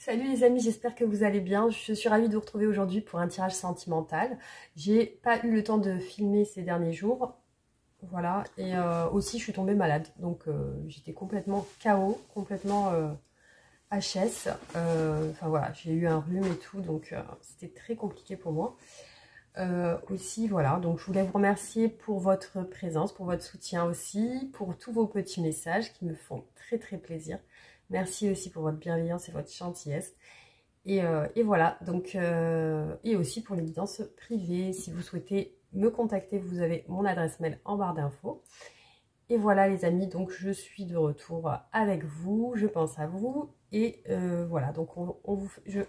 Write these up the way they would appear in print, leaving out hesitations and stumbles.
Salut les amis, j'espère que vous allez bien. Je suis ravie de vous retrouver aujourd'hui pour un tirage sentimental. J'ai pas eu le temps de filmer ces derniers jours. Voilà, et aussi je suis tombée malade. Donc j'étais complètement KO, complètement HS. Enfin voilà, j'ai eu un rhume et tout, donc c'était très compliqué pour moi. Aussi voilà, donc je voulais vous remercier pour votre présence, pour votre soutien aussi, pour tous vos petits messages qui me font très très plaisir. Merci aussi pour votre bienveillance et votre gentillesse. Et voilà, donc et aussi pour les guidances privées. Si vous souhaitez me contacter, vous avez mon adresse mail en barre d'infos. Et voilà les amis, donc je suis de retour avec vous, je pense à vous. Et voilà, donc je vais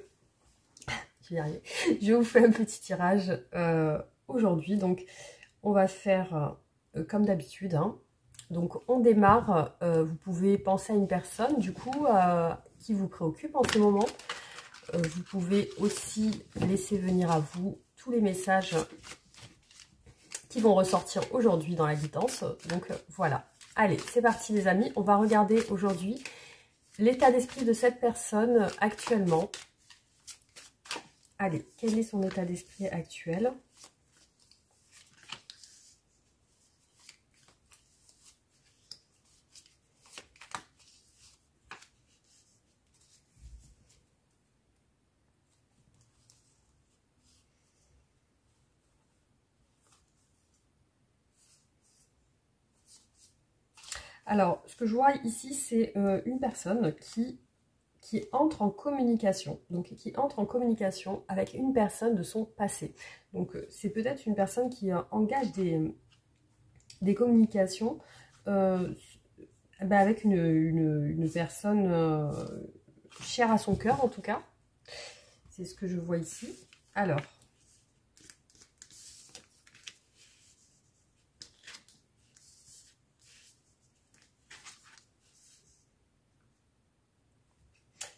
y arriver. Je vous fais un petit tirage aujourd'hui. Donc on va faire comme d'habitude, hein. Donc on démarre, vous pouvez penser à une personne du coup qui vous préoccupe en ce moment. Vous pouvez aussi laisser venir à vous tous les messages qui vont ressortir aujourd'hui dans la guidance. Donc voilà. Allez, c'est parti les amis. On va regarder aujourd'hui l'état d'esprit de cette personne actuellement. Allez, quel est son état d'esprit actuel ? Alors, ce que je vois ici, c'est une personne qui entre en communication. Donc, qui entre en communication avec une personne de son passé. Donc, c'est peut-être une personne qui engage des communications avec une personne chère à son cœur, en tout cas. C'est ce que je vois ici. Alors,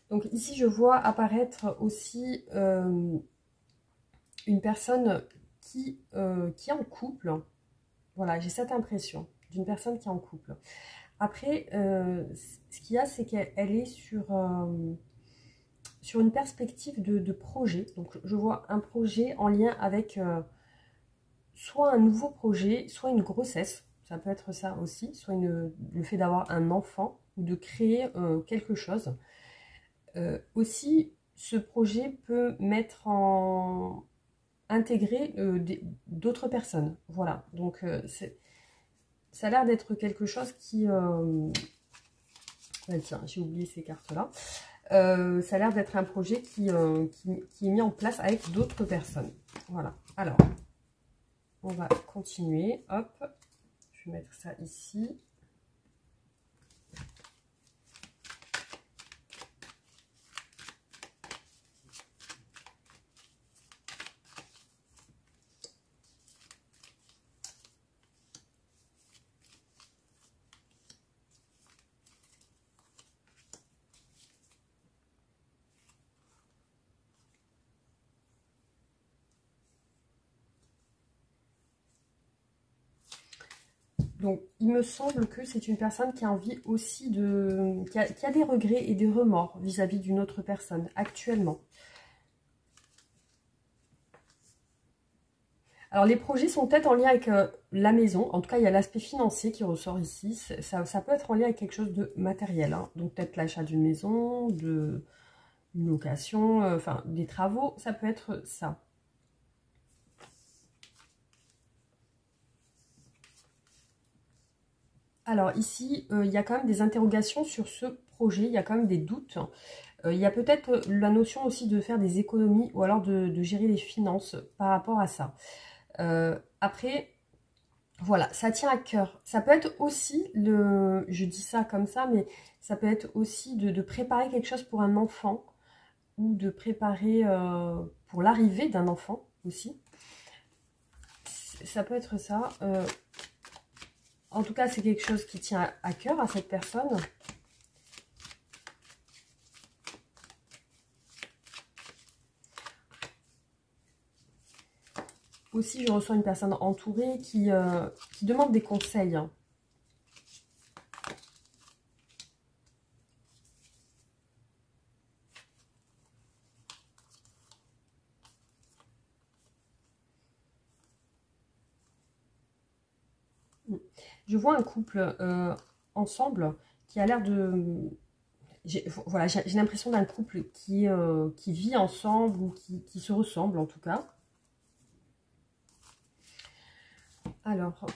donc ici, je vois apparaître aussi une personne qui est en couple. Voilà, j'ai cette impression d'une personne qui est en couple. Après, ce qu'il y a, c'est qu'elle est sur une perspective de projet. Donc, je vois un projet en lien avec soit un nouveau projet, soit une grossesse. Ça peut être ça aussi, soit le fait d'avoir un enfant ou de créer quelque chose. Aussi, ce projet peut intégrer d'autres personnes. Voilà, donc ça a l'air d'être quelque chose qui... tiens, j'ai oublié ces cartes-là. Ça a l'air d'être un projet qui est mis en place avec d'autres personnes. Voilà, alors, on va continuer. Hop, je vais mettre ça ici. Donc, il me semble que c'est une personne qui a envie aussi qui a des regrets et des remords vis-à-vis d'une autre personne, actuellement. Alors, les projets sont peut-être en lien avec la maison. En tout cas, il y a l'aspect financier qui ressort ici. Ça peut être en lien avec quelque chose de matériel, hein. Donc, peut-être l'achat d'une maison, une location, enfin, des travaux. Ça peut être ça. Alors ici, il y a quand même des interrogations sur ce projet, il y a quand même des doutes. Il y a peut-être la notion aussi de faire des économies ou alors de gérer les finances par rapport à ça. Après, voilà, ça tient à cœur. Ça peut être aussi, je dis ça comme ça, mais ça peut être aussi de préparer quelque chose pour un enfant ou de préparer pour l'arrivée d'un enfant aussi. Ça peut être ça. En tout cas, c'est quelque chose qui tient à cœur à cette personne. Aussi, je reçois une personne entourée qui demande des conseils. Je vois un couple ensemble qui a l'air de... Voilà, j'ai l'impression d'un couple qui vit ensemble ou qui se ressemble en tout cas. Alors,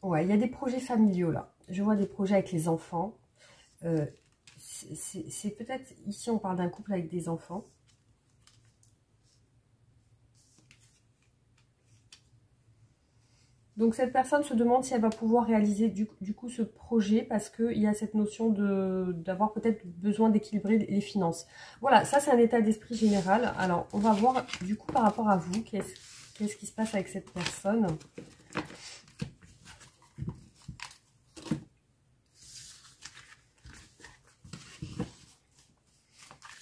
ouais, il y a des projets familiaux là. Je vois des projets avec les enfants. C'est peut-être, ici on parle d'un couple avec des enfants. Donc cette personne se demande si elle va pouvoir réaliser du coup ce projet parce qu'il y a cette notion d'avoir peut-être besoin d'équilibrer les finances. Voilà, ça c'est un état d'esprit général. Alors on va voir du coup par rapport à vous, qu'est-ce qui se passe avec cette personne.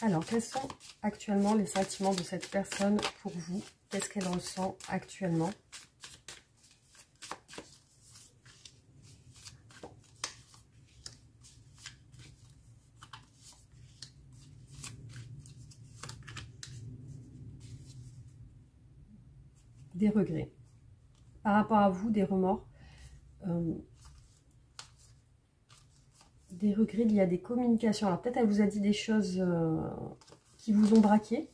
Alors quels sont actuellement les sentiments de cette personne pour vous? Qu'est-ce qu'elle ressent actuellement? Des regrets. Par rapport à vous, des remords. Des regrets liés à des communications. Alors peut-être elle vous a dit des choses qui vous ont braqué.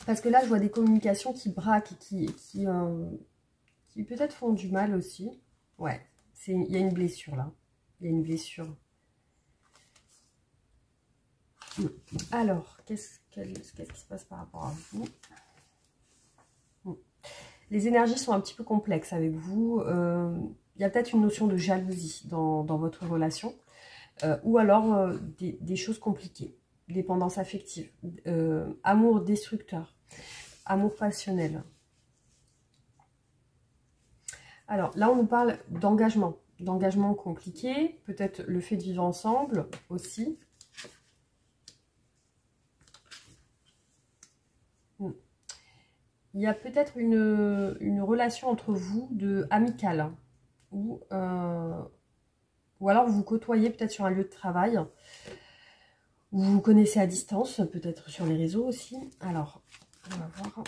Parce que là, je vois des communications qui braquent, qui peut-être font du mal aussi. Ouais, il y a une blessure là. Il y a une blessure. Alors, qu'est-ce qui se passe par rapport à vous? Les énergies sont un petit peu complexes avec vous. Il y a peut-être une notion de jalousie dans votre relation. Ou alors des choses compliquées. Dépendance affective. Amour destructeur. Amour passionnel. Alors là, on nous parle d'engagement. D'engagement compliqué. Peut-être le fait de vivre ensemble aussi. Il y a peut-être une relation entre vous amicale. Ou alors vous vous côtoyez peut-être sur un lieu de travail. Vous vous connaissez à distance, peut-être sur les réseaux aussi. Alors, on va voir.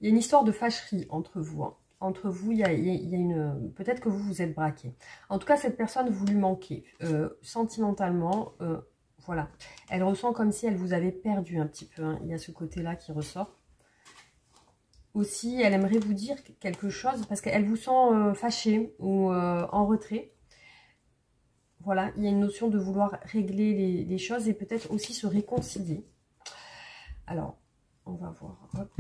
Il y a une histoire de fâcherie entre vous. Hein. Entre vous, il y a une... Peut-être que vous êtes braqué. En tout cas, cette personne vous lui manquez. Sentimentalement, voilà. Elle ressent comme si elle vous avait perdu un petit peu. Hein. Il y a ce côté-là qui ressort. Aussi, elle aimerait vous dire quelque chose parce qu'elle vous sent fâché ou en retrait. Voilà, il y a une notion de vouloir régler les choses et peut-être aussi se réconcilier. Alors, on va voir. Hop.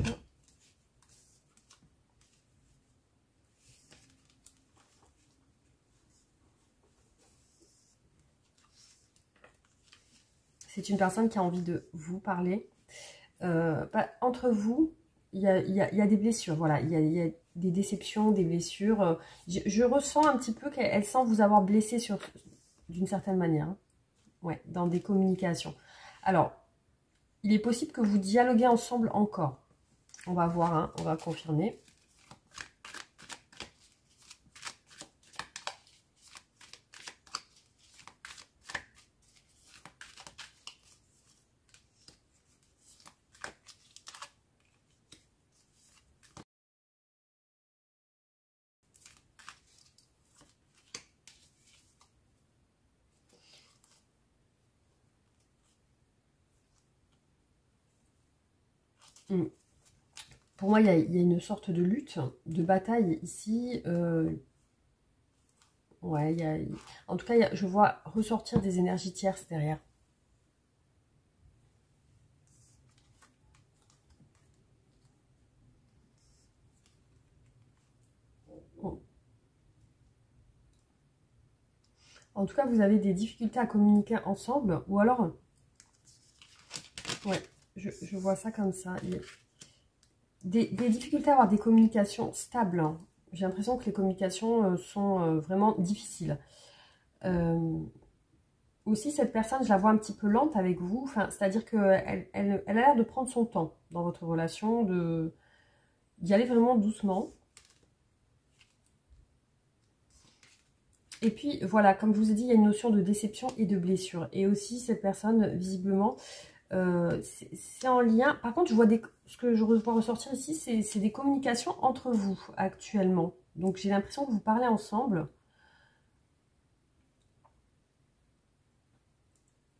C'est une personne qui a envie de vous parler. Entre vous, il y a des blessures. Voilà, il y a des déceptions, des blessures. Je ressens un petit peu qu'elle sent vous avoir blessé d'une certaine manière. Hein. Ouais, dans des communications. Alors, il est possible que vous dialoguez ensemble encore. On va voir, hein, on va confirmer. Pour moi, il y a une sorte de lutte, de bataille ici. Ouais, en tout cas, je vois ressortir des énergies tierces derrière. En tout cas, vous avez des difficultés à communiquer ensemble. Ou alors, ouais, je vois ça comme ça. Des difficultés à avoir des communications stables. Hein. J'ai l'impression que les communications sont vraiment difficiles. Aussi, cette personne, je la vois un petit peu lente avec vous. Enfin, c'est-à-dire qu'elle a l'air de prendre son temps dans votre relation, d'y aller vraiment doucement. Et puis, voilà, comme je vous ai dit, il y a une notion de déception et de blessure. Et aussi, cette personne, visiblement, c'est en lien. Par contre, je vois ce que je vois ressortir ici, c'est des communications entre vous actuellement. Donc, j'ai l'impression que vous parlez ensemble.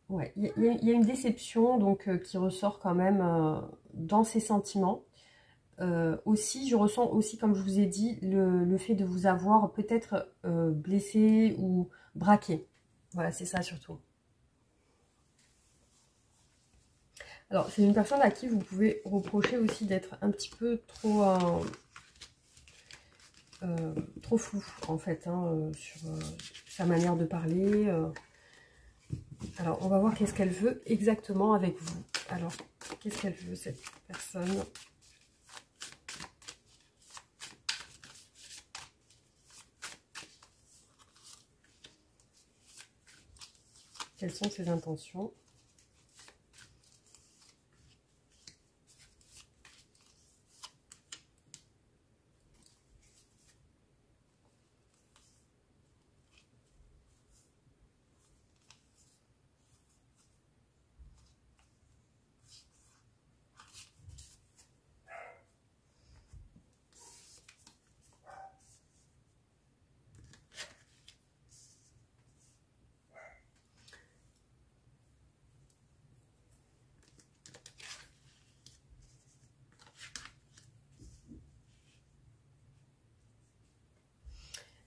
Ouais, il y a une déception donc qui ressort quand même dans ses sentiments. Aussi, je ressens aussi, comme je vous ai dit, le fait de vous avoir peut-être blessé ou braqué. Voilà, c'est ça surtout. Alors, c'est une personne à qui vous pouvez reprocher aussi d'être un petit peu trop flou, en fait, hein, sur sa manière de parler. Alors, on va voir qu'est-ce qu'elle veut exactement avec vous. Alors, qu'est-ce qu'elle veut, cette personne? Quelles sont ses intentions?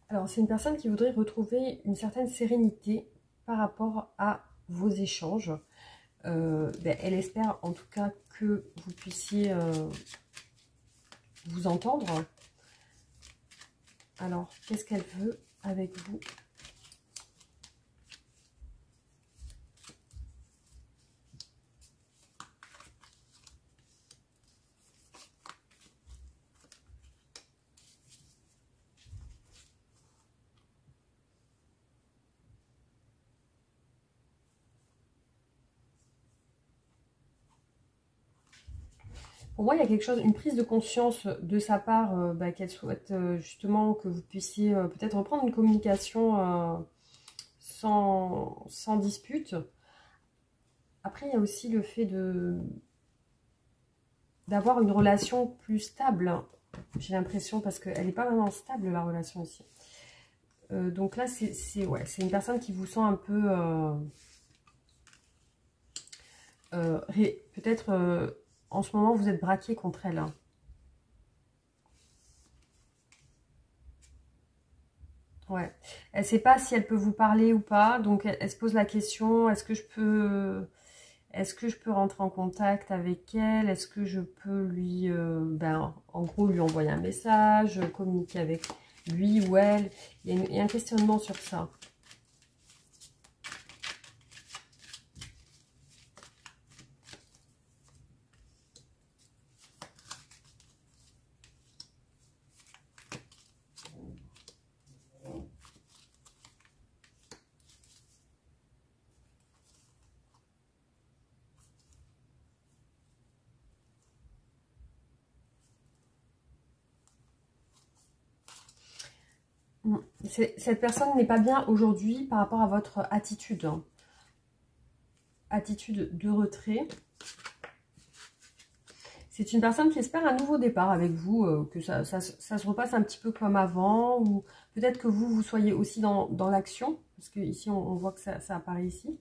Alors, c'est une personne qui voudrait retrouver une certaine sérénité par rapport à vos échanges. Elle espère en tout cas que vous puissiez vous entendre. Alors, qu'est-ce qu'elle veut avec vous? Pour moi, il y a quelque chose, une prise de conscience de sa part qu'elle souhaite justement que vous puissiez peut-être reprendre une communication sans dispute. Après, il y a aussi le fait d'avoir une relation plus stable. J'ai l'impression, parce qu'elle n'est pas vraiment stable, la relation ici. Donc là, ouais, c'est une personne qui vous sent un peu... peut-être en ce moment, vous êtes braqué contre elle. Hein. Ouais. Elle ne sait pas si elle peut vous parler ou pas. Donc, elle se pose la question, est-ce que je peux... Est-ce que je peux rentrer en contact avec elle? Est-ce que je peux lui, en gros, lui envoyer un message, communiquer avec lui ou elle? Il y a un questionnement sur ça. Cette personne n'est pas bien aujourd'hui par rapport à votre attitude. Hein. Attitude de retrait. C'est une personne qui espère un nouveau départ avec vous, que ça se repasse un petit peu comme avant, ou peut-être que vous soyez aussi dans l'action, parce que ici on voit que ça apparaît ici.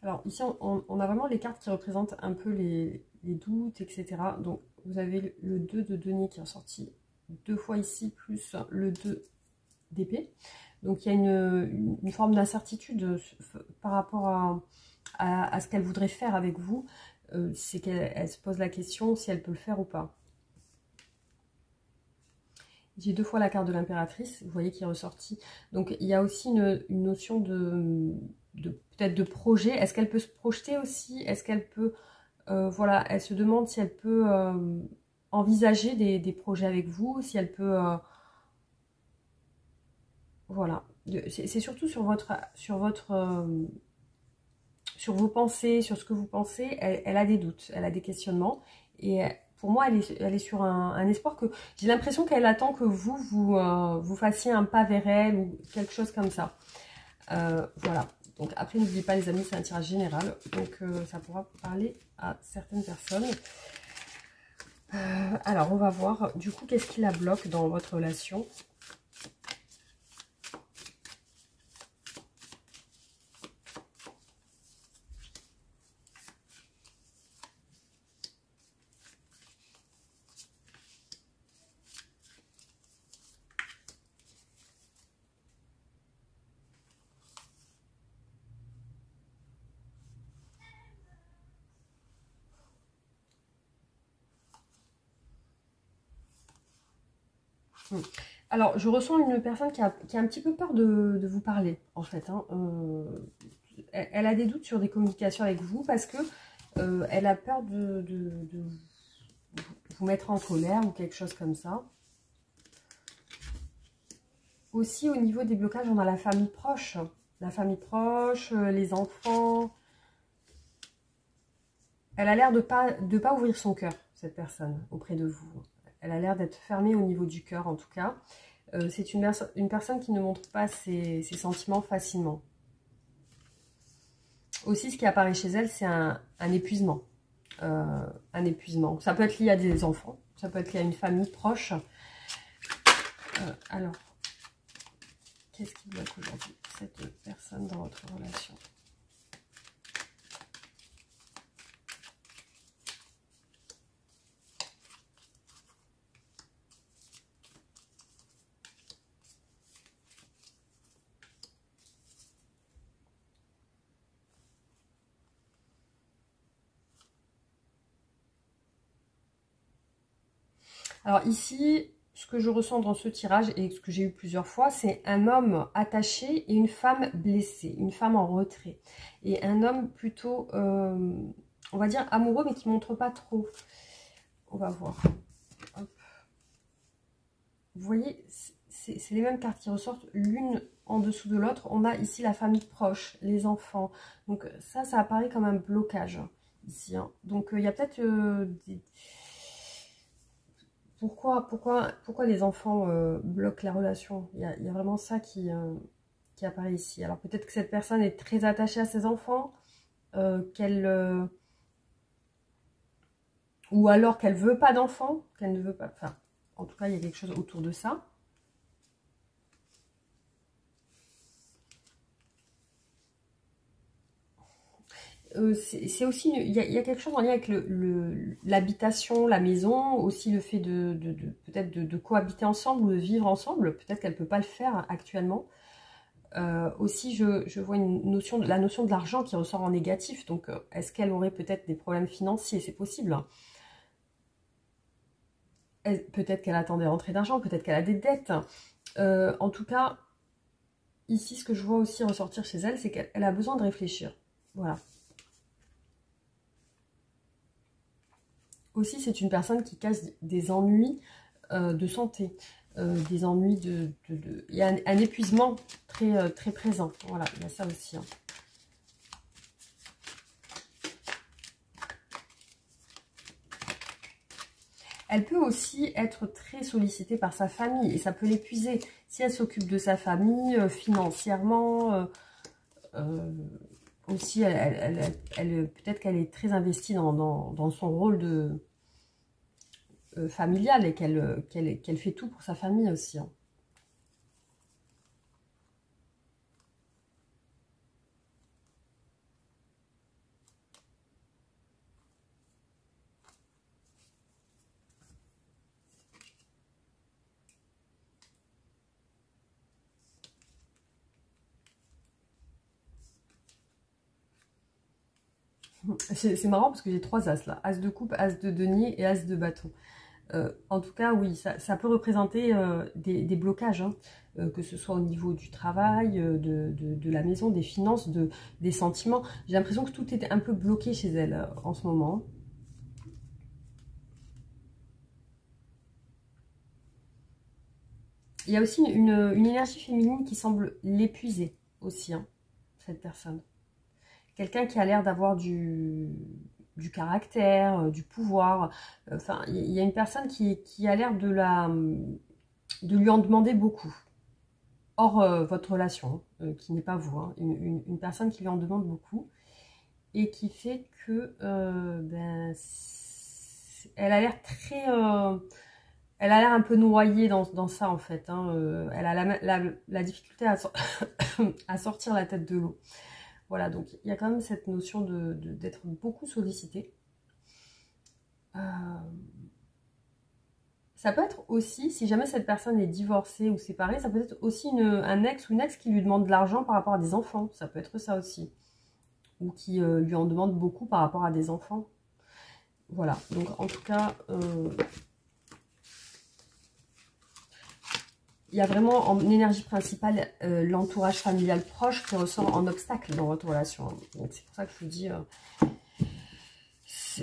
Alors, ici on a vraiment les cartes qui représentent un peu les doutes, etc. Donc vous avez le 2 de denier qui est ressorti deux fois ici, plus le 2 d'épée. Donc il y a une forme d'incertitude par rapport à ce qu'elle voudrait faire avec vous. C'est qu'elle se pose la question si elle peut le faire ou pas. J'ai 2 fois la carte de l'impératrice, vous voyez qui est ressortie. Donc il y a aussi une notion de peut-être de projet. Est-ce qu'elle peut se projeter aussi? Est-ce qu'elle peut, voilà, elle se demande si elle peut envisager des projets avec vous, si elle peut, voilà. C'est surtout sur vos pensées, sur ce que vous pensez. Elle a des doutes, elle a des questionnements. Et pour moi, elle est sur un espoir que j'ai l'impression qu'elle attend que vous fassiez un pas vers elle ou quelque chose comme ça. Voilà. Donc après, n'oubliez pas les amis, c'est un tirage général. Donc ça pourra parler à certaines personnes. Alors, on va voir du coup qu'est-ce qui la bloque dans votre relation. Alors, je ressens une personne qui a un petit peu peur de vous parler, en fait. Hein. Elle a des doutes sur des communications avec vous parce que elle a peur de vous mettre en colère ou quelque chose comme ça. Aussi, au niveau des blocages, on a la famille proche. La famille proche, les enfants. Elle a l'air de pas ouvrir son cœur, cette personne, auprès de vous. Elle a l'air d'être fermée au niveau du cœur, en tout cas. C'est une personne qui ne montre pas ses sentiments facilement. Aussi, ce qui apparaît chez elle, c'est un épuisement. Un épuisement. Ça peut être lié à des enfants, ça peut être lié à une famille proche. Alors, qu'est-ce qui bloque aujourd'hui cette personne dans votre relation? Alors ici, ce que je ressens dans ce tirage et ce que j'ai eu plusieurs fois, c'est un homme attaché et une femme blessée, une femme en retrait. Et un homme plutôt, on va dire, amoureux, mais qui ne montre pas trop. On va voir. Hop. Vous voyez, c'est les mêmes cartes qui ressortent, l'une en dessous de l'autre. On a ici la famille proche, les enfants. Donc ça apparaît comme un blocage ici. Hein. Donc il y a peut-être des... Pourquoi les enfants bloquent la relation? Il y a vraiment ça qui apparaît ici. Alors peut-être que cette personne est très attachée à ses enfants, ou alors qu'elle veut pas d'enfants, qu'elle ne veut pas... Enfin, en tout cas, il y a quelque chose autour de ça. C'est aussi, il y a quelque chose en lien avec l'habitation, la maison, aussi le fait peut-être de cohabiter ensemble ou de vivre ensemble. Peut-être qu'elle ne peut pas le faire actuellement. Aussi, je vois la notion de l'argent qui ressort en négatif. Donc, est-ce qu'elle aurait peut-être des problèmes financiers? C'est possible. Peut-être qu'elle attend des rentrées d'argent, peut-être qu'elle a des dettes. En tout cas, ici, ce que je vois aussi ressortir chez elle, c'est qu'elle a besoin de réfléchir. Voilà. Aussi, c'est une personne qui casse des ennuis de santé, des ennuis il y a un épuisement très présent. Voilà, il y a ça aussi. Hein. Elle peut aussi être très sollicitée par sa famille et ça peut l'épuiser. Si elle s'occupe de sa famille financièrement, aussi, peut-être qu'elle est très investie dans son rôle de familial et qu'elle fait tout pour sa famille aussi. Hein. C'est marrant parce que j'ai 3 as là. As de coupe, as de denier et as de bâton. En tout cas, oui, ça peut représenter des blocages, hein, que ce soit au niveau du travail, de la maison, des finances, des sentiments. J'ai l'impression que tout est un peu bloqué chez elle en ce moment. Il y a aussi une énergie féminine qui semble l'épuiser aussi, hein, cette personne. Quelqu'un qui a l'air d'avoir du caractère, du pouvoir. Enfin, il y a une personne qui a l'air de lui en demander beaucoup. Hors votre relation, qui n'est pas vous. Hein, une personne qui lui en demande beaucoup. Et qui fait que ben, elle a l'air très... elle a l'air un peu noyée dans ça en fait. Hein. Elle a la difficulté à sortir la tête de l'eau. Voilà, donc il y a quand même cette notion d'être beaucoup sollicité. Ça peut être aussi, si jamais cette personne est divorcée ou séparée, ça peut être aussi un ex ou une ex qui lui demande de l'argent par rapport à des enfants. Ça peut être ça aussi. Ou qui lui en demande beaucoup par rapport à des enfants. Voilà, donc en tout cas, il y a vraiment en énergie principale l'entourage familial proche qui ressort en obstacle dans votre relation. Donc c'est pour ça que je vous dis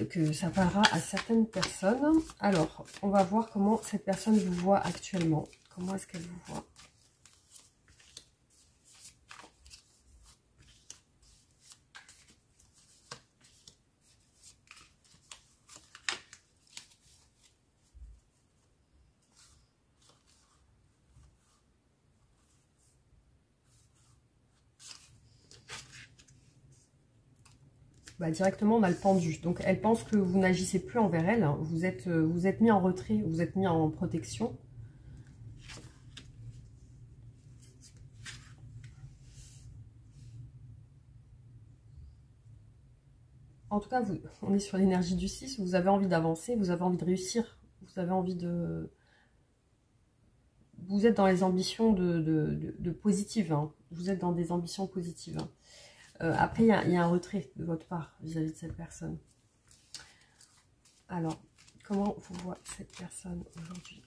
que ça parlera à certaines personnes. Alors, on va voir comment cette personne vous voit actuellement. Comment est-ce qu'elle vous voit ? Bah, directement, on a le pendu. Donc, elle pense que vous n'agissez plus envers elle. Vous êtes mis en retrait, vous êtes mis en protection. En tout cas, on est sur l'énergie du 6. Vous avez envie d'avancer, vous avez envie de réussir. Vous avez envie de... Vous êtes dans les ambitions de positives. Hein. Vous êtes dans des ambitions positives. Hein. Après, il y a un retrait de votre part vis-à-vis de cette personne. Alors, comment vous voit cette personne aujourd'hui ?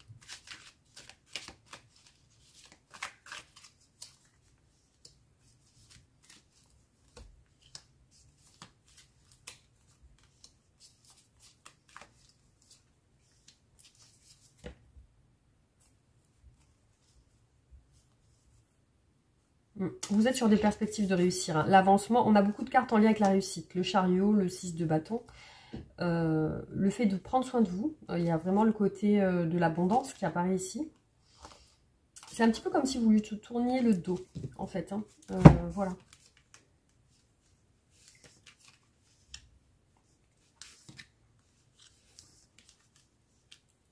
Vous êtes sur des perspectives de réussir. Hein. L'avancement, on a beaucoup de cartes en lien avec la réussite. Le chariot, le 6 de bâton. Le fait de prendre soin de vous. Il y a vraiment le côté de l'abondance qui apparaît ici. C'est un petit peu comme si vous lui tourniez le dos, en fait. Hein. Voilà.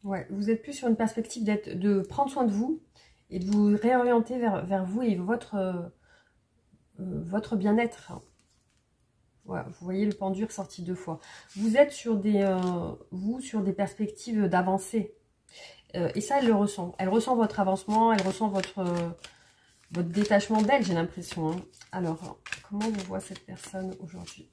Ouais, vous êtes plus sur une perspective de prendre soin de vous et de vous réorienter vers vous et votre bien-être. Voilà, vous voyez le pendu sorti 2 fois. Vous êtes sur sur des perspectives d'avancée. Et ça, elle le ressent. Elle ressent votre avancement, elle ressent votre détachement d'elle, j'ai l'impression. Hein. Alors, comment vous voit cette personne aujourd'hui ?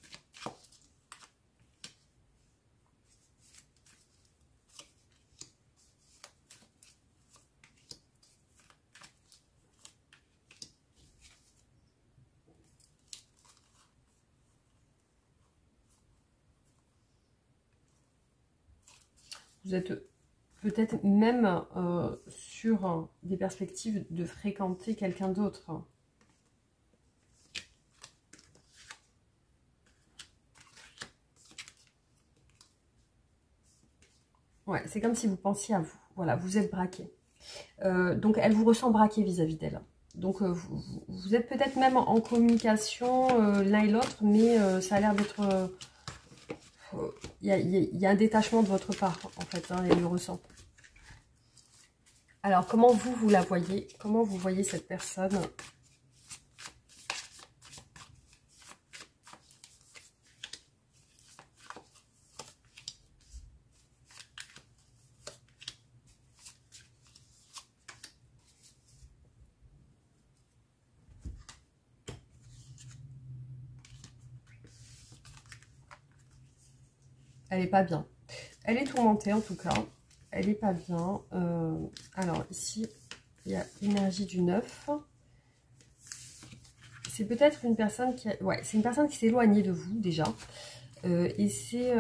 Vous êtes peut-être même sur des perspectives de fréquenter quelqu'un d'autre. Ouais, c'est comme si vous pensiez à vous. Voilà, vous êtes braqué. Donc, elle vous ressent braqué vis-à-vis d'elle. Donc, vous êtes peut-être même en communication l'un et l'autre, mais ça a l'air d'être... Il y a un détachement de votre part, en fait, hein, elle le ressent. Alors, comment vous la voyez? Comment vous voyez cette personne? Elle est pas bien. Elle est tourmentée, en tout cas. elle est pas bien. Alors ici, il y a l'énergie du 9. C'est peut-être une personne qui... Ouais, c'est une personne qui s'est éloignée de vous déjà. Et c'est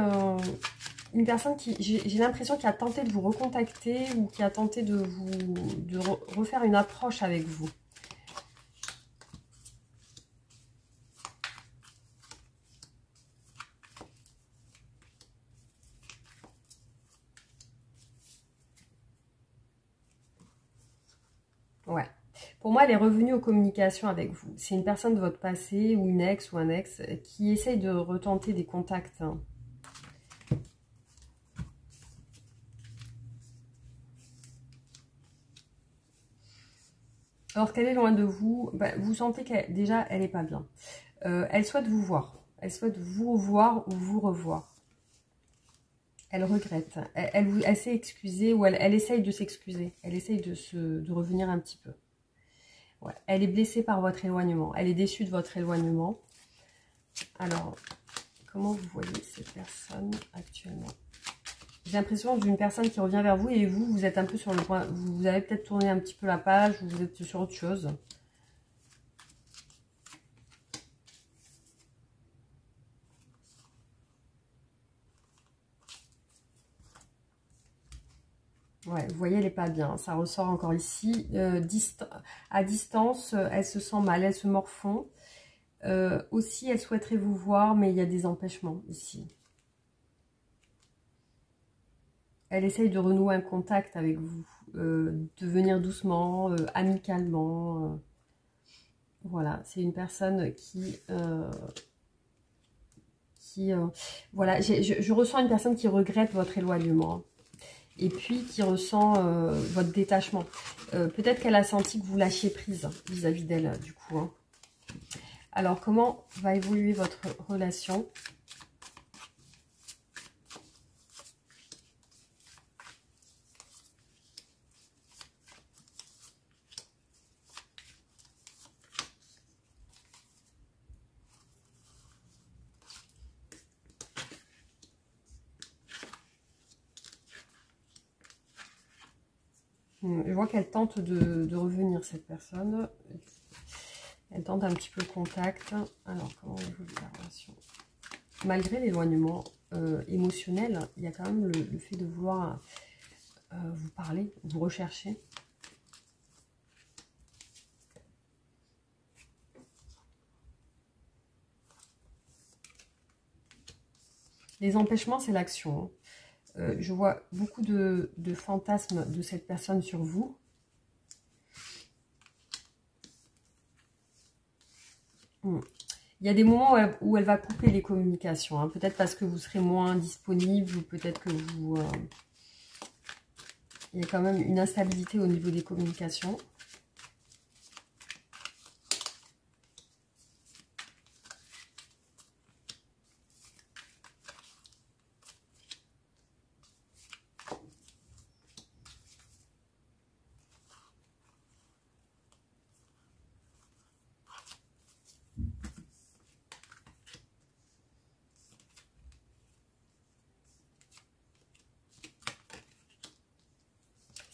une personne qui... J'ai l'impression qui a tenté de vous recontacter ou qui a tenté de refaire une approche avec vous. Ouais. Pour moi, elle est revenue aux communications avec vous. C'est une personne de votre passé ou une ex ou un ex qui essaye de retenter des contacts. Alors qu'elle est loin de vous, bah, vous sentez qu'elle déjà, elle n'est pas bien. Elle souhaite vous voir. Elle souhaite vous revoir ou vous revoir. Elle regrette. Elle s'est excusée ou elle essaye de s'excuser. Elle essaye de revenir un petit peu. Ouais. Elle est blessée par votre éloignement. Elle est déçue de votre éloignement. Alors, comment vous voyez cette personne actuellement? J'ai l'impression d'une personne qui revient vers vous et vous, vous êtes un peu sur le point. Vous avez peut-être tourné un petit peu la page ou vous êtes sur autre chose. Ouais, vous voyez, elle n'est pas bien. Ça ressort encore ici. À distance, elle se sent mal, elle se morfond. Aussi, elle souhaiterait vous voir, mais il y a des empêchements ici. Elle essaye de renouer un contact avec vous, de venir doucement, amicalement. Voilà, c'est une personne voilà, je ressens une personne qui regrette votre éloignement. Et puis qui ressent votre détachement. Peut-être qu'elle a senti que vous lâchiez prise vis-à-vis d'elle, du coup. Hein. Alors, comment va évoluer votre relation? Je vois qu'elle tente de revenir, cette personne. Elle tente un petit peu le contact. Alors, comment évolue la relation? Malgré l'éloignement émotionnel, il y a quand même le fait de vouloir vous parler, vous rechercher. Les empêchements, c'est l'action. Je vois beaucoup de fantasmes de cette personne sur vous. Il y a des moments où elle va couper les communications. Hein. Peut-être parce que vous serez moins disponible ou peut-être que vous... il y a quand même une instabilité au niveau des communications.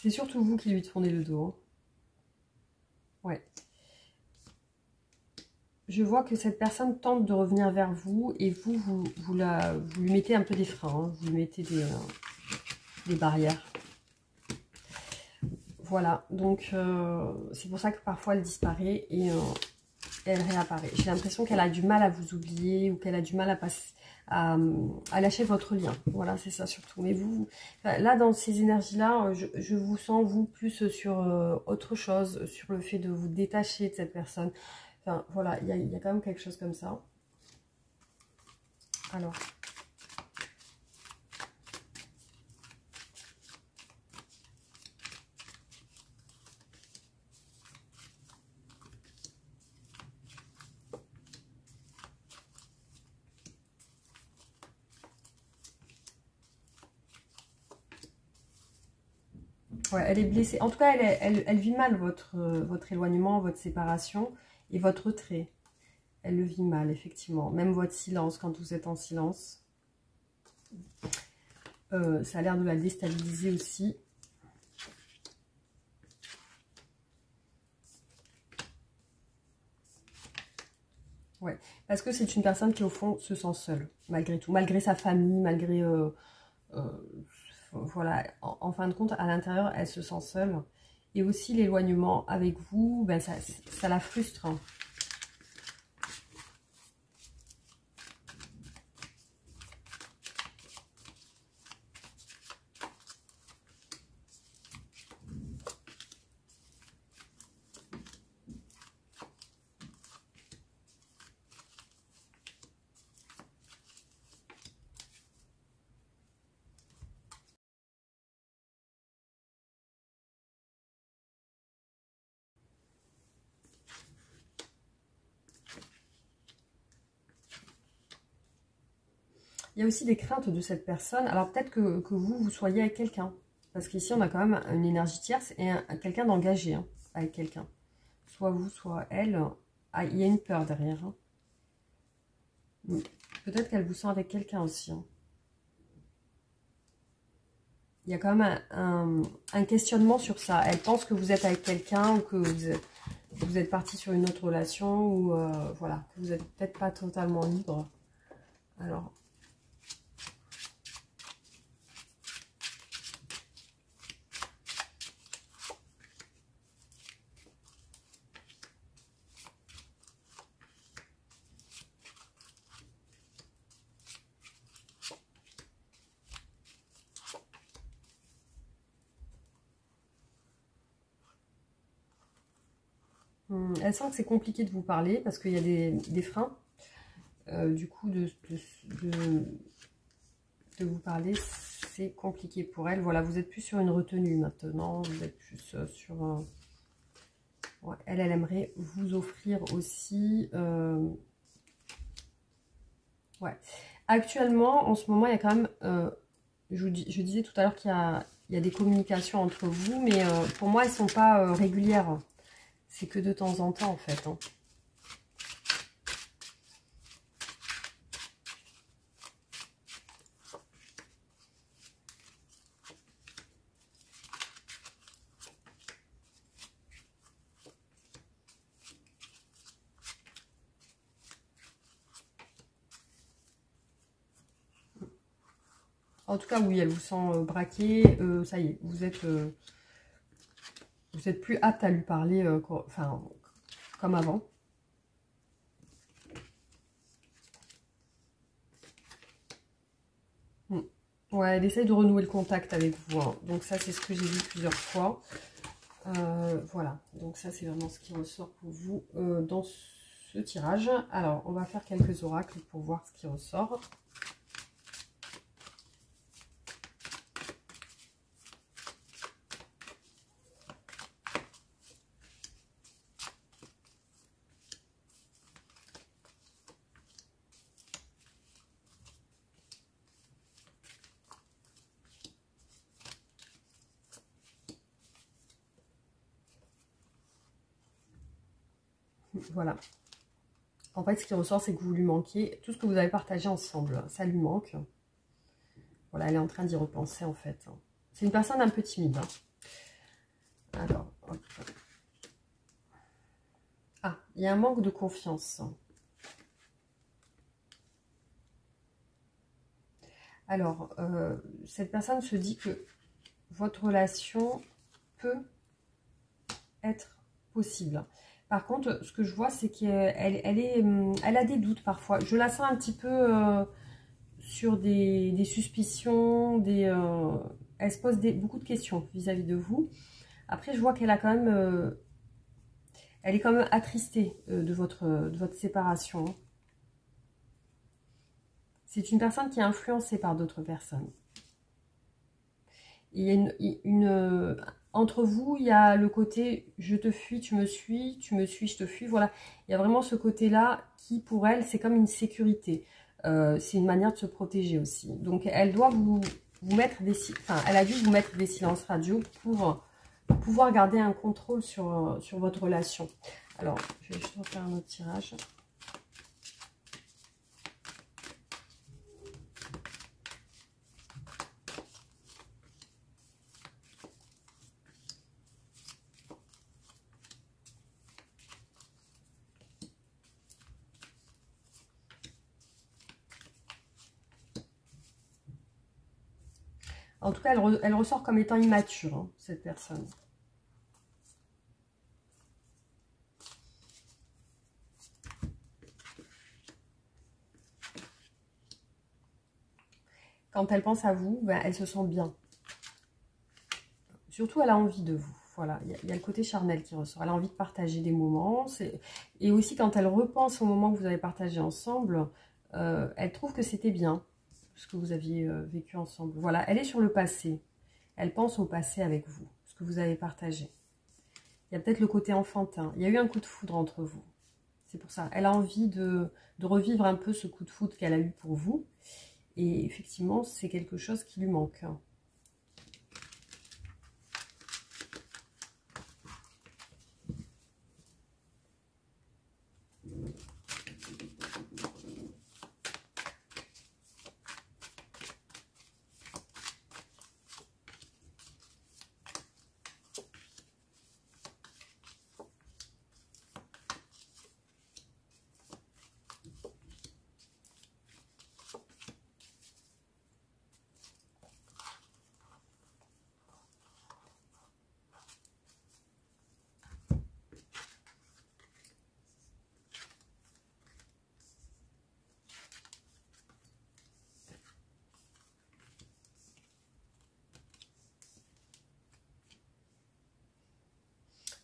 C'est surtout vous qui lui tournez le dos. Hein. Ouais. Je vois que cette personne tente de revenir vers vous et vous lui mettez un peu des freins. Hein. Vous lui mettez des barrières. Voilà. Donc, c'est pour ça que parfois elle disparaît et elle réapparaît. J'ai l'impression qu'elle a du mal à vous oublier ou qu'elle a du mal à lâcher votre lien. Voilà, c'est ça surtout. Mais vous, là, dans ces énergies-là, je vous sens, vous, plus sur autre chose, sur le fait de vous détacher de cette personne. Enfin, voilà, il y a quand même quelque chose comme ça. Alors... Ouais, elle est blessée. En tout cas, elle vit mal votre éloignement, votre séparation et votre retrait. Elle le vit mal, effectivement. Même votre silence, quand vous êtes en silence. Ça a l'air de la déstabiliser aussi. Ouais, parce que c'est une personne qui, au fond, se sent seule, malgré tout. Malgré sa famille, malgré... voilà, en fin de compte, à l'intérieur, elle se sent seule. Et aussi, l'éloignement avec vous, ben, ça la frustre. Hein. Il y a aussi des craintes de cette personne. Alors peut-être que vous soyez avec quelqu'un. Parce qu'ici, on a quand même une énergie tierce et quelqu'un d'engagé hein, avec quelqu'un. Soit vous, soit elle. Ah, il y a une peur derrière. Hein. Peut-être qu'elle vous sent avec quelqu'un aussi. Hein. Il y a quand même un questionnement sur ça. Elle pense que vous êtes avec quelqu'un ou que vous êtes parti sur une autre relation. Ou voilà, que vous n'êtes peut-être pas totalement libre. Alors... Elle sent que c'est compliqué de vous parler parce qu'il y a des freins. Du coup, de vous parler, c'est compliqué pour elle. Voilà, vous êtes plus sur une retenue maintenant. Vous êtes plus sur... ouais, elle aimerait vous offrir aussi... ouais. Actuellement, en ce moment, il y a quand même... je disais tout à l'heure qu'il y a des communications entre vous, mais pour moi, elles ne sont pas régulières. C'est que de temps en temps, en fait. Hein. En tout cas, oui, elle vous sent braquée. Ça y est, vous êtes plus apte à lui parler enfin, comme avant. Ouais, elle essaye de renouer le contact avec vous. Hein. Donc ça, c'est ce que j'ai vu plusieurs fois. Voilà, donc ça, c'est vraiment ce qui ressort pour vous dans ce tirage. Alors, on va faire quelques oracles pour voir ce qui ressort. Voilà. En fait, ce qui ressort, c'est que vous lui manquez. Tout ce que vous avez partagé ensemble, ça lui manque. Voilà, elle est en train d'y repenser, en fait. C'est une personne un peu timide. Hein. Alors, hop. Ah, il y a un manque de confiance. Alors, cette personne se dit que votre relation peut être possible. Par contre, ce que je vois, c'est qu'elle a des doutes parfois. Je la sens un petit peu sur des suspicions, elle se pose beaucoup de questions vis-à-vis de vous. Après, je vois qu'elle a quand même... elle est quand même attristée de votre séparation. C'est une personne qui est influencée par d'autres personnes. Il y a entre vous, il y a le côté je te fuis, tu me suis, je te fuis. Voilà, il y a vraiment ce côté-là qui, pour elle, c'est comme une sécurité. C'est une manière de se protéger aussi. Donc, elle doit vous mettre elle a dû vous mettre des silences radio pour pouvoir garder un contrôle sur votre relation. Alors, je vais juste refaire un autre tirage. En tout cas, elle ressort comme étant immature, hein, cette personne. Quand elle pense à vous, ben, elle se sent bien. Surtout, elle a envie de vous. Voilà, il y a le côté charnel qui ressort. Elle a envie de partager des moments. Et aussi, quand elle repense au moment que vous avez partagé ensemble, elle trouve que c'était bien, ce que vous aviez vécu ensemble. Voilà, elle est sur le passé. Elle pense au passé avec vous, ce que vous avez partagé. Il y a peut-être le côté enfantin. Il y a eu un coup de foudre entre vous. C'est pour ça. Elle a envie de revivre un peu ce coup de foudre qu'elle a eu pour vous. Et effectivement, c'est quelque chose qui lui manque.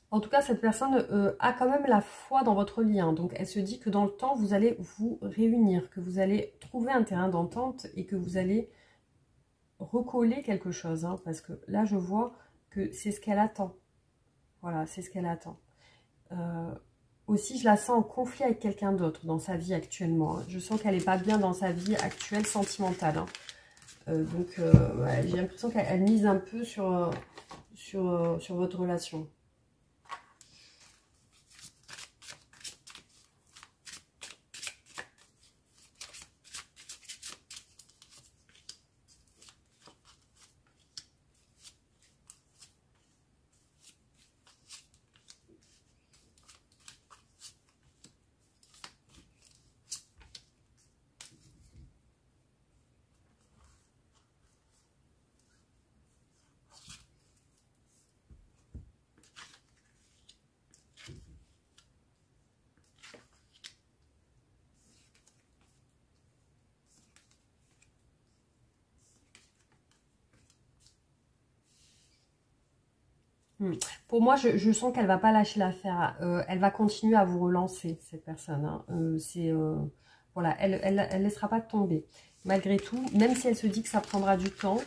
En tout cas, cette personne a quand même la foi dans votre lien. Donc, elle se dit que dans le temps, vous allez vous réunir, que vous allez trouver un terrain d'entente et que vous allez recoller quelque chose. Hein, parce que là, je vois que c'est ce qu'elle attend. Voilà, c'est ce qu'elle attend. Aussi, je la sens en conflit avec quelqu'un d'autre dans sa vie actuellement. Hein. Je sens qu'elle n'est pas bien dans sa vie actuelle sentimentale. Hein. Ouais, j'ai l'impression qu'elle mise un peu sur votre relation. Pour moi, je sens qu'elle va pas lâcher l'affaire. Elle va continuer à vous relancer, cette personne. Hein. Voilà, elle laissera pas tomber. Malgré tout, même si elle se dit que ça prendra du temps,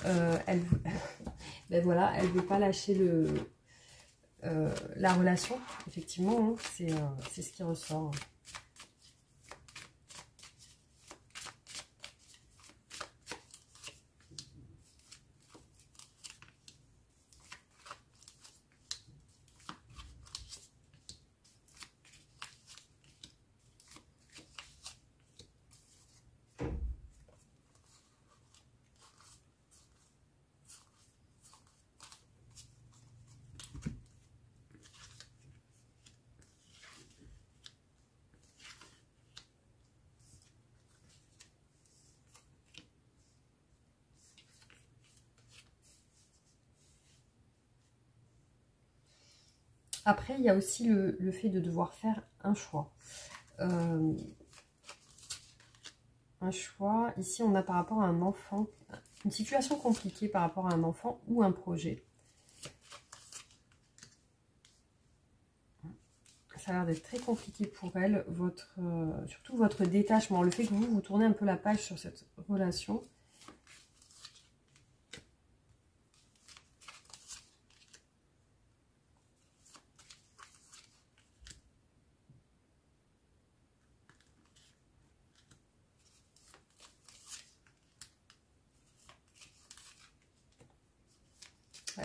ben voilà, elle veut pas lâcher la relation. Effectivement, hein, c'est ce qui ressort. Après, il y a aussi le fait de devoir faire un choix. Un choix, ici on a par rapport à un enfant, une situation compliquée par rapport à un enfant ou un projet. Ça a l'air d'être très compliqué pour elle, surtout votre détachement, le fait que vous tournez un peu la page sur cette relation.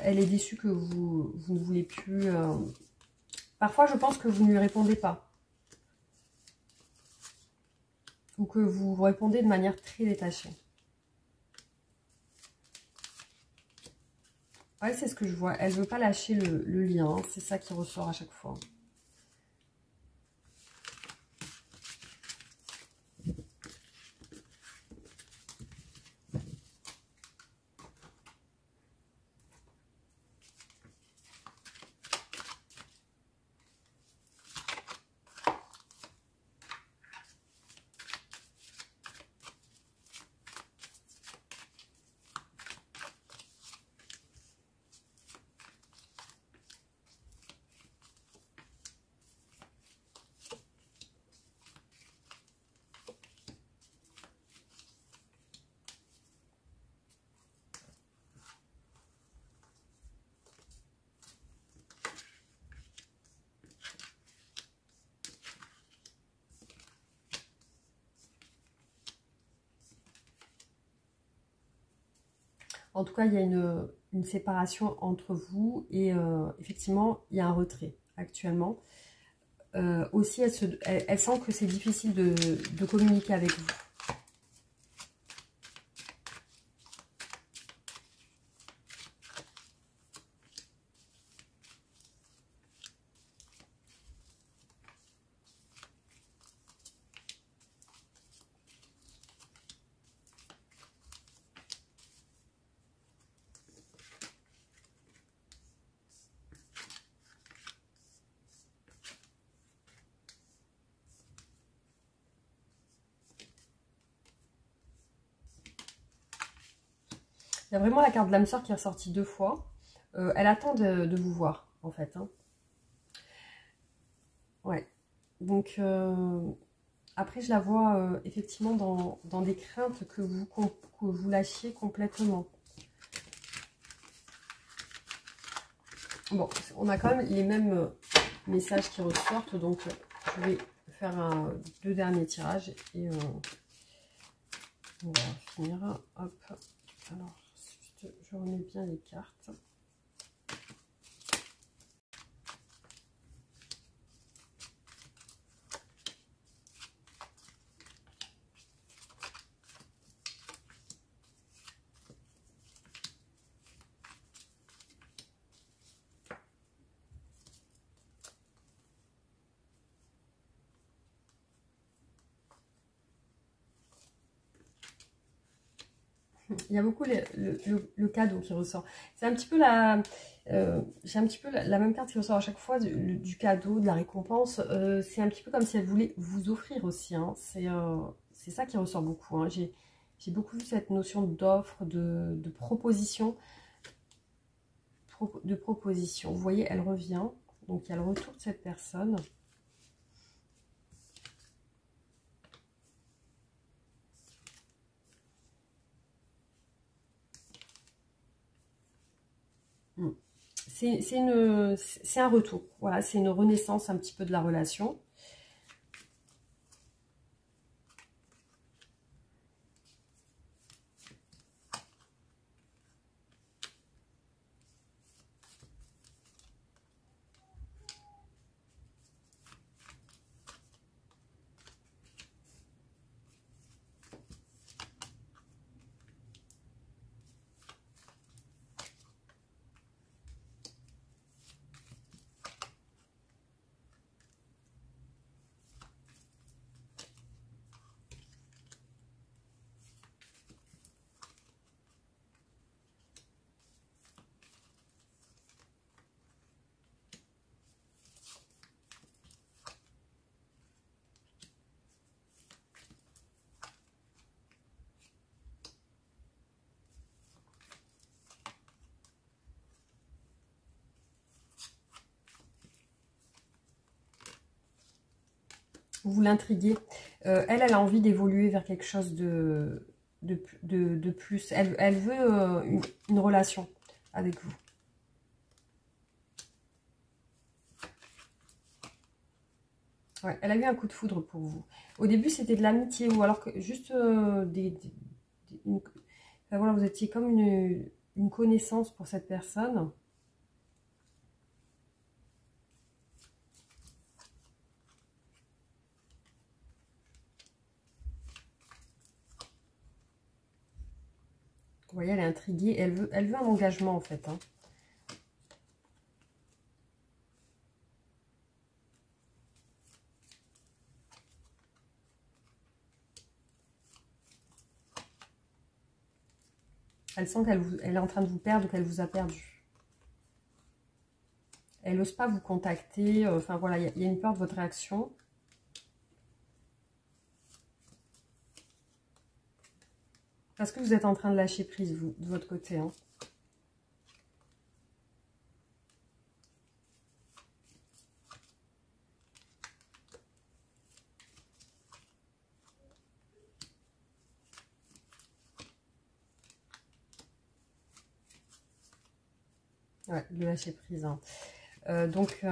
Elle est déçue que vous ne voulez plus... Parfois, je pense que vous ne lui répondez pas. Ou que vous répondez de manière très détachée. Ouais, c'est ce que je vois. Elle ne veut pas lâcher le lien. Hein. C'est ça qui ressort à chaque fois. En tout cas, il y a une séparation entre vous et effectivement, il y a un retrait actuellement. Aussi, elle sent que c'est difficile de communiquer avec vous. Il y a vraiment la carte de l'âme sœur qui est ressortie 2 fois. Elle attend de vous voir, en fait. Hein. Ouais. Donc, après, je la vois effectivement dans des craintes que vous lâchiez complètement. Bon, on a quand même les mêmes messages qui ressortent. Donc, je vais faire 2 derniers tirages et on va finir. Hop. Alors, je remets bien les cartes. Il y a beaucoup le cadeau qui ressort. C'est un petit peu j'ai un petit peu la même carte qui ressort à chaque fois du cadeau, de la récompense. C'est un petit peu comme si elle voulait vous offrir aussi. Hein. C'est ça qui ressort beaucoup. Hein. J'ai beaucoup vu cette notion d'offre, de proposition. De proposition. Vous voyez, elle revient. Donc, il y a le retour de cette personne. C'est un retour. Voilà, c'est une renaissance un petit peu de la relation. Vous l'intriguez. Elle a envie d'évoluer vers quelque chose de plus. Elle veut une relation avec vous. Ouais, elle a eu un coup de foudre pour vous. Au début, c'était de l'amitié ou alors que juste enfin, voilà, vous étiez comme une connaissance pour cette personne. Vous voyez, elle est intriguée. Elle veut un engagement en fait. Hein. Elle sent elle est en train de vous perdre ou qu'elle vous a perdu. Elle n'ose pas vous contacter. Enfin voilà, il y a une peur de votre réaction. Parce que vous êtes en train de lâcher prise, vous, de votre côté. Hein. Ouais, de lâcher prise. Hein. Donc,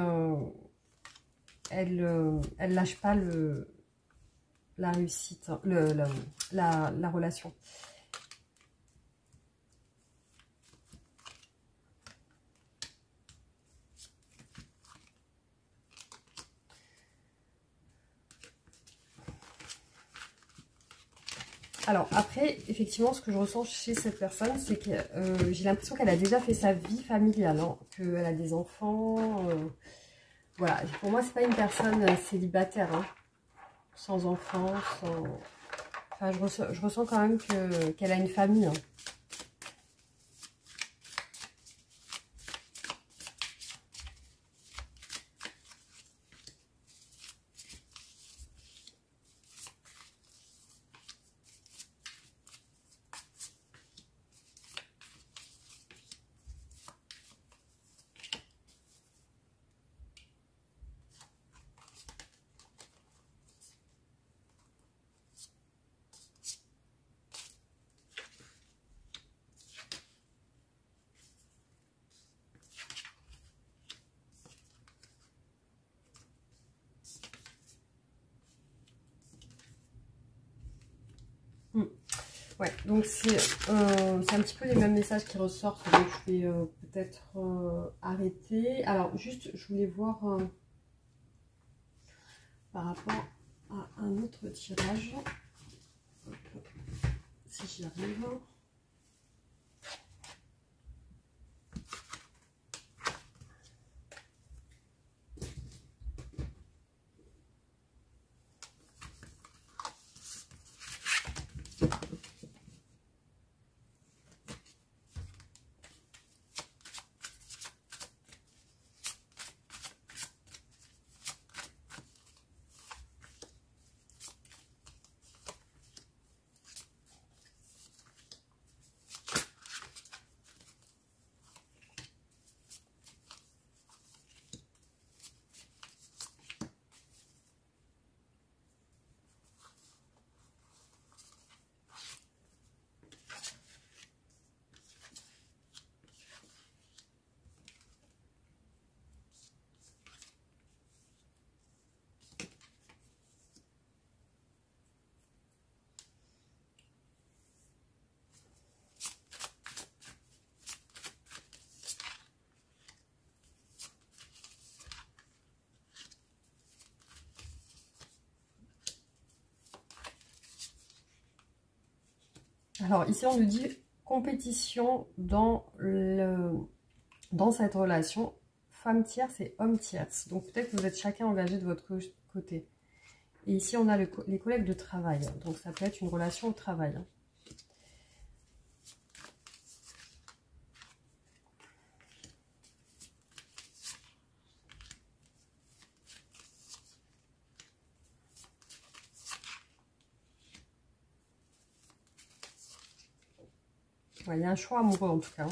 elle lâche pas la réussite, la relation. Alors après, effectivement, ce que je ressens chez cette personne, c'est que j'ai l'impression qu'elle a déjà fait sa vie familiale, hein, qu'elle a des enfants. Voilà, pour moi, c'est pas une personne célibataire, hein, sans enfants, sans... Enfin, je ressens quand même qu'elle a une famille, hein. Ouais, donc c'est un petit peu les mêmes messages qui ressortent, donc je vais peut-être arrêter. Alors juste, je voulais voir par rapport à un autre tirage, si j'y arrive. Alors ici on nous dit compétition dans cette relation, femme tierce et homme tierce. Donc peut-être que vous êtes chacun engagé de votre côté. Et ici on a les collègues de travail, donc ça peut être une relation au travail. Ouais, il y a un choix amoureux en tout cas.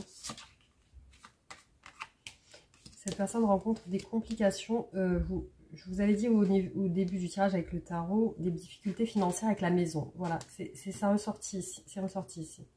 Cette personne rencontre des complications. Je vous avais dit au début du tirage avec le tarot, des difficultés financières avec la maison. Voilà, c'est ça ressorti ici. C'est ressorti ici.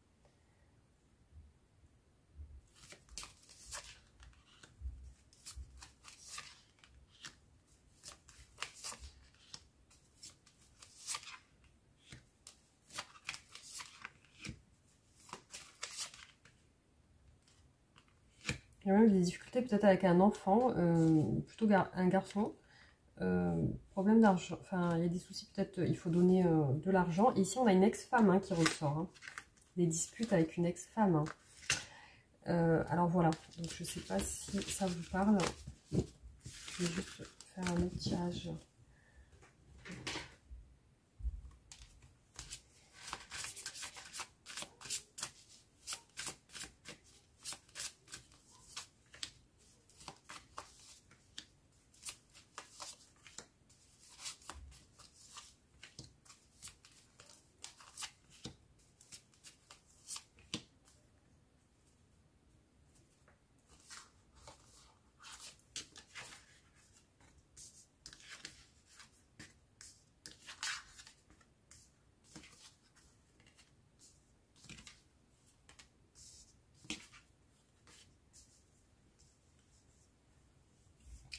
Il y a même des difficultés peut-être avec un enfant, plutôt un garçon. Problème d'argent, enfin il y a des soucis peut-être, il faut donner de l'argent. Et ici on a une ex-femme, hein, qui ressort, hein. Des disputes avec une ex-femme, hein. Alors voilà, donc je sais pas si ça vous parle. Je vais juste faire un autre tirage.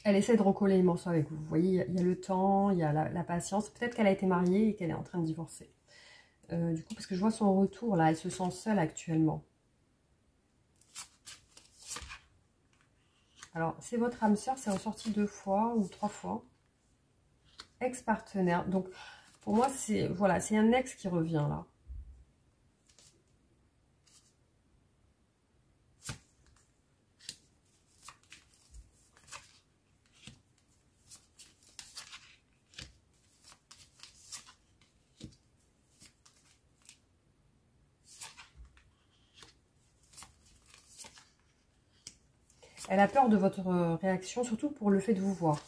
Elle essaie de recoller les morceaux avec vous. Vous voyez, il y a le temps, il y a la patience. Peut-être qu'elle a été mariée et qu'elle est en train de divorcer. Du coup, parce que je vois son retour, là, elle se sent seule actuellement. Alors, c'est votre âme sœur, c'est ressorti 2 fois ou 3 fois. Ex-partenaire. Donc, pour moi, c'est voilà, c'est un ex qui revient, là. Elle a peur de votre réaction, surtout pour le fait de vous voir.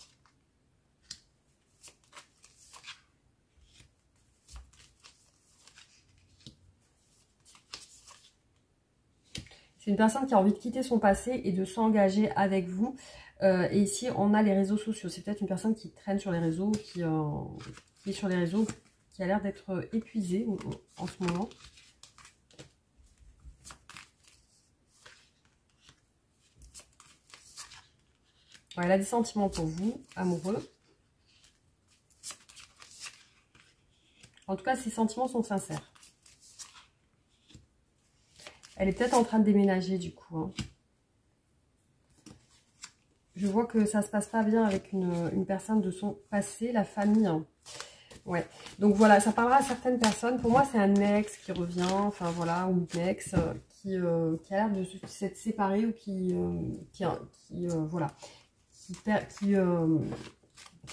C'est une personne qui a envie de quitter son passé et de s'engager avec vous. Et ici, on a les réseaux sociaux. C'est peut-être une personne qui traîne sur les réseaux, qui est sur les réseaux, qui a l'air d'être épuisée en ce moment. Ouais, elle a des sentiments pour vous, amoureux. En tout cas, ses sentiments sont sincères. Elle est peut-être en train de déménager du coup. Hein. Je vois que ça se passe pas bien avec une personne de son passé, la famille. Hein. Ouais. Donc voilà, ça parlera à certaines personnes. Pour moi, c'est un ex qui revient, enfin voilà, ou une ex qui a l'air de s'être séparé ou voilà, qui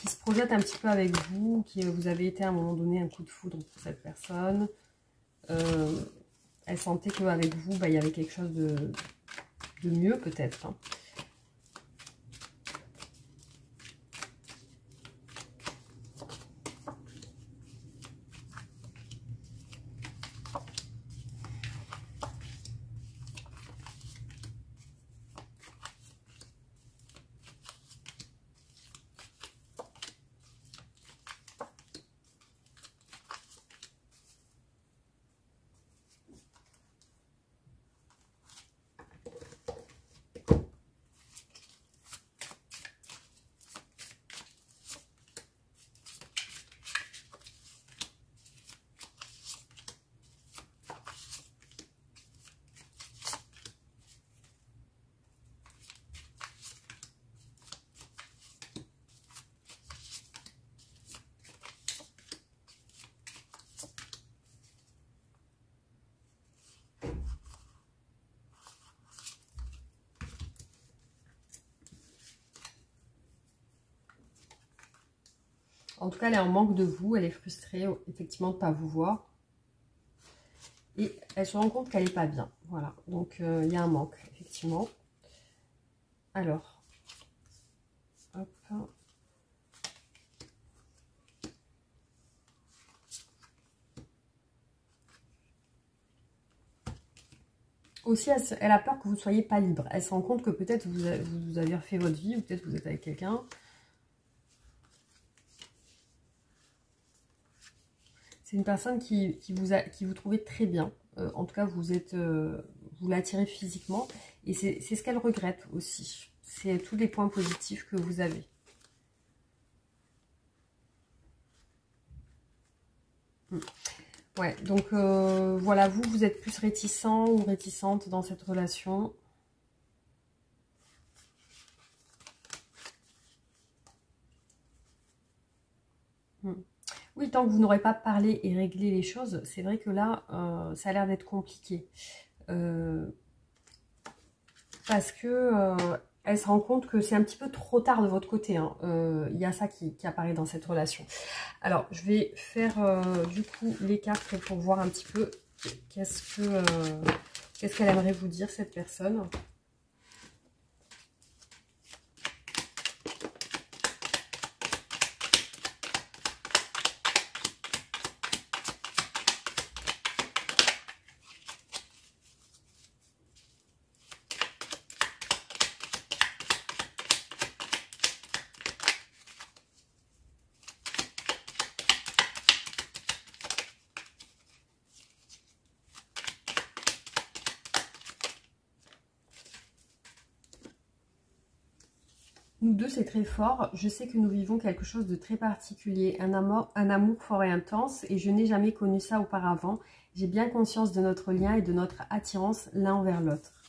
se projette un petit peu avec vous, vous avez été à un moment donné un coup de foudre pour cette personne. Elle sentait qu'avec vous, bah, il y avait quelque chose de mieux peut-être. Hein. En tout cas, elle est en manque de vous. Elle est frustrée, effectivement, de ne pas vous voir. Et elle se rend compte qu'elle n'est pas bien. Voilà. Donc, il y a un manque, effectivement. Alors. Hop. Aussi, elle a peur que vous ne soyez pas libre. Elle se rend compte que peut-être vous avez refait votre vie, ou peut-être vous êtes avec quelqu'un. C'est une personne qui vous trouvait très bien. En tout cas, vous l'attirez physiquement. Et c'est ce qu'elle regrette aussi. C'est tous les points positifs que vous avez. Ouais, donc voilà, vous êtes plus réticent ou réticente dans cette relation. Oui, tant que vous n'aurez pas parlé et réglé les choses, c'est vrai que là, ça a l'air d'être compliqué. Parce que elle se rend compte que c'est un petit peu trop tard de votre côté. Hein. Y a ça qui apparaît dans cette relation. Alors, je vais faire du coup les cartes pour voir un petit peu qu'est-ce qu'elle aimerait vous dire, cette personne. Nous deux, c'est très fort. Je sais que nous vivons quelque chose de très particulier, un amour fort et intense, et je n'ai jamais connu ça auparavant. J'ai bien conscience de notre lien et de notre attirance l'un envers l'autre.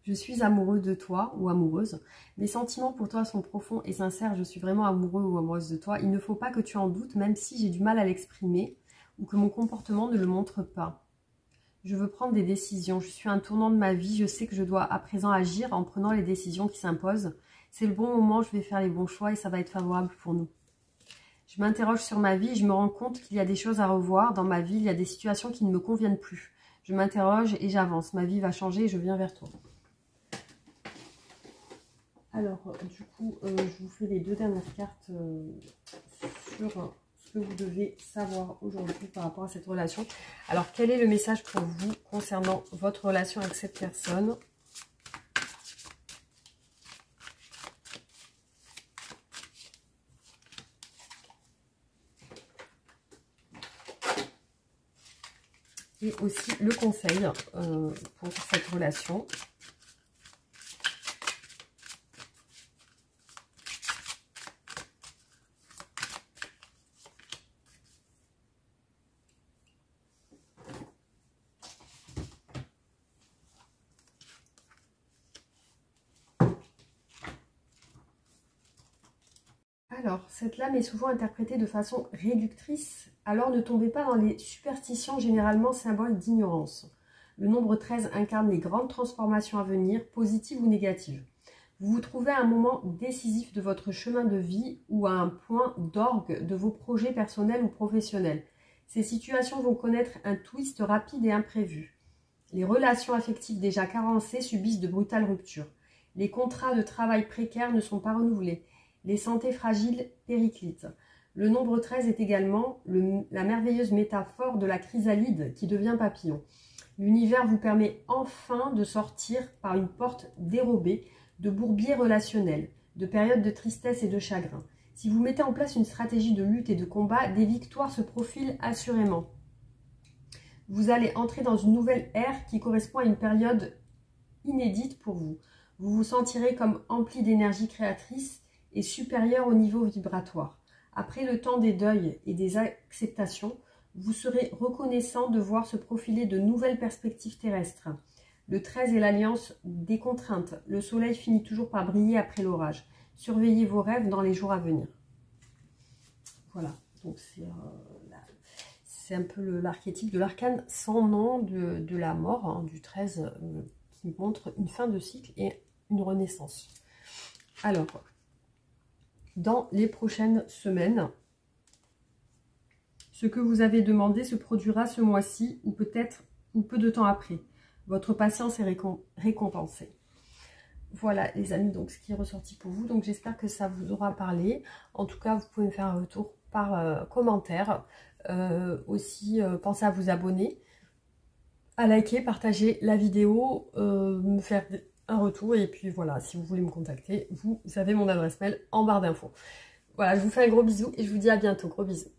Je suis amoureux de toi ou amoureuse. Mes sentiments pour toi sont profonds et sincères. Je suis vraiment amoureux ou amoureuse de toi. Il ne faut pas que tu en doutes, même si j'ai du mal à l'exprimer ou que mon comportement ne le montre pas. Je veux prendre des décisions. Je suis à un tournant de ma vie. Je sais que je dois à présent agir en prenant les décisions qui s'imposent. C'est le bon moment, je vais faire les bons choix et ça va être favorable pour nous. Je m'interroge sur ma vie et je me rends compte qu'il y a des choses à revoir. Dans ma vie, il y a des situations qui ne me conviennent plus. Je m'interroge et j'avance. Ma vie va changer et je viens vers toi. Alors, du coup, je vous fais les 2 dernières cartes sur ce que vous devez savoir aujourd'hui par rapport à cette relation. Alors, quel est le message pour vous concernant votre relation avec cette personne ? Et aussi le conseil pour cette relation. Alors, cette lame est souvent interprétée de façon réductrice, alors ne tombez pas dans les superstitions généralement symboles d'ignorance. Le nombre 13 incarne les grandes transformations à venir, positives ou négatives. Vous vous trouvez à un moment décisif de votre chemin de vie ou à un point d'orgue de vos projets personnels ou professionnels. Ces situations vont connaître un twist rapide et imprévu. Les relations affectives déjà carencées subissent de brutales ruptures. Les contrats de travail précaires ne sont pas renouvelés. Les santé fragiles périclitent. Le nombre 13 est également la merveilleuse métaphore de la chrysalide qui devient papillon. L'univers vous permet enfin de sortir par une porte dérobée de bourbiers relationnels, de périodes de tristesse et de chagrin. Si vous mettez en place une stratégie de lutte et de combat, des victoires se profilent assurément. Vous allez entrer dans une nouvelle ère qui correspond à une période inédite pour vous. Vous vous sentirez comme empli d'énergie créatrice et supérieur au niveau vibratoire. Après le temps des deuils et des acceptations, vous serez reconnaissant de voir se profiler de nouvelles perspectives terrestres. Le 13 est l'alliance des contraintes. Le soleil finit toujours par briller après l'orage. Surveillez vos rêves dans les jours à venir. Voilà, donc c'est un peu l'archétype de l'arcane sans nom de la mort, hein, du 13, qui montre une fin de cycle et une renaissance. Alors, dans les prochaines semaines, ce que vous avez demandé se produira ce mois-ci ou peut-être ou peu de temps après. Votre patience est récompensée. Voilà les amis, donc ce qui est ressorti pour vous. Donc j'espère que ça vous aura parlé. En tout cas, vous pouvez me faire un retour par commentaire. Aussi, pensez à vous abonner, à liker, partager la vidéo, me faire un retour. Et puis voilà, si vous voulez me contacter, vous avez mon adresse mail en barre d'infos. Voilà, je vous fais un gros bisou et je vous dis à bientôt. Gros bisous.